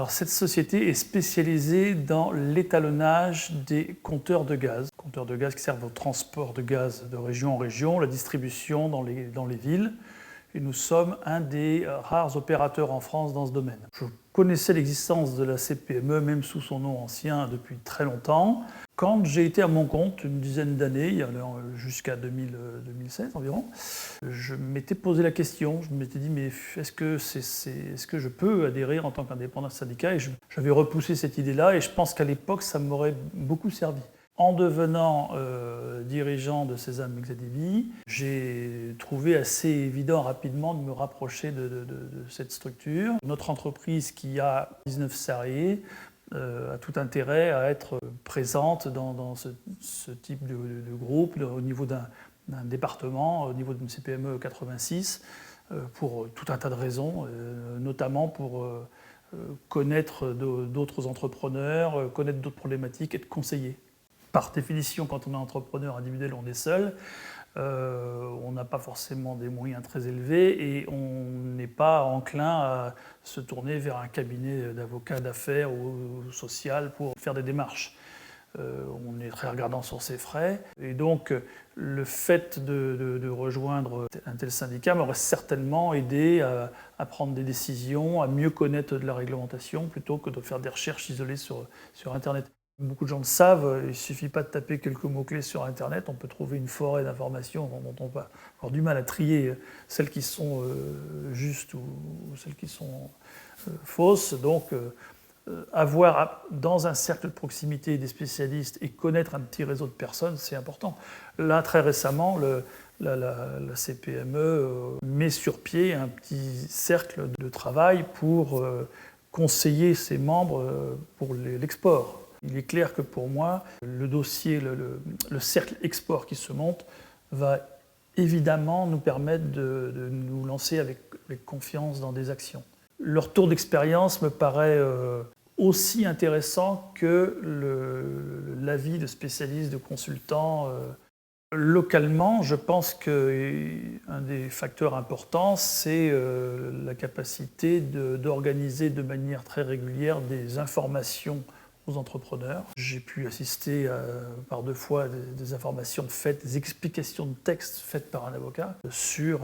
Alors cette société est spécialisée dans l'étalonnage des compteurs de gaz qui servent au transport de gaz de région en région, la distribution dans les villes. Et nous sommes un des rares opérateurs en France dans ce domaine. Je connaissais l'existence de la CPME, même sous son nom ancien, depuis très longtemps. Quand j'ai été à mon compte, une dizaine d'années, jusqu'à 2016 environ, je m'étais posé la question, je m'étais dit mais est-ce que je peux adhérer en tant qu'indépendant syndicat? Et j'avais repoussé cette idée-là et je pense qu'à l'époque ça m'aurait beaucoup servi. En devenant dirigeant de Sésame Exadivi, j'ai trouvé assez évident rapidement de me rapprocher de cette structure. Notre entreprise qui a 19 salariés a tout intérêt à être présente dans ce type de groupe au niveau d'un département, au niveau d'une CPME 86, pour tout un tas de raisons, notamment pour connaître d'autres entrepreneurs, connaître d'autres problématiques, être conseillé. Par définition, quand on est entrepreneur individuel, on est seul. On n'a pas forcément des moyens très élevés et on n'est pas enclin à se tourner vers un cabinet d'avocats d'affaires ou social pour faire des démarches. On est très regardant sur ses frais. Et donc, le fait de rejoindre un tel syndicat m'aurait certainement aidé à prendre des décisions, à mieux connaître de la réglementation, plutôt que de faire des recherches isolées sur Internet. Beaucoup de gens le savent, il ne suffit pas de taper quelques mots-clés sur Internet, on peut trouver une forêt d'informations dont on va avoir du mal à trier celles qui sont justes ou celles qui sont fausses. Donc, avoir dans un cercle de proximité des spécialistes et connaître un petit réseau de personnes, c'est important. Là, très récemment, la CPME met sur pied un petit cercle de travail pour conseiller ses membres pour l'export. Il est clair que pour moi, le dossier, le cercle export qui se monte va évidemment nous permettre de nous lancer avec confiance dans des actions. Leur retour d'expérience me paraît aussi intéressant que l'avis de spécialistes, de consultants. Localement, je pense qu'un des facteurs importants, c'est la capacité d'organiser de manière très régulière des informations aux entrepreneurs. J'ai pu assister par 2 fois des informations faites, des explications de texte faites par un avocat sur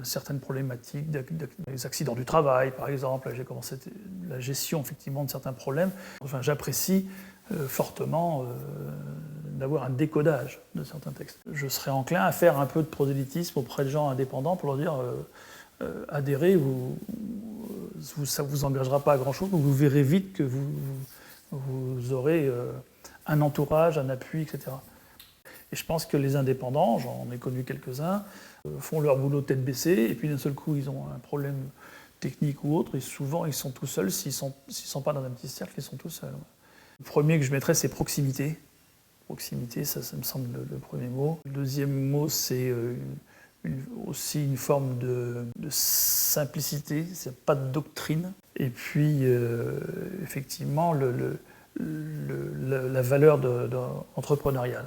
certaines problématiques, des accidents du travail par exemple. J'ai commencé la gestion effectivement de certains problèmes. Enfin, j'apprécie fortement d'avoir un décodage de certains textes. Je serais enclin à faire un peu de prosélytisme auprès de gens indépendants pour leur dire adhérez, ça ne vous engagera pas à grand-chose, mais vous verrez vite que vous aurez un entourage, un appui, etc. Et je pense que les indépendants, j'en ai connu quelques-uns, font leur boulot tête baissée, et puis d'un seul coup, ils ont un problème technique ou autre, et souvent, ils sont tout seuls. S'ils sont pas dans un petit cercle, ils sont tout seuls. Le premier que je mettrais, c'est proximité. Proximité, ça me semble le premier mot. Le deuxième mot, c'est aussi une forme de simplicité, c'est pas de doctrine. Et puis, effectivement, la valeur entrepreneuriale.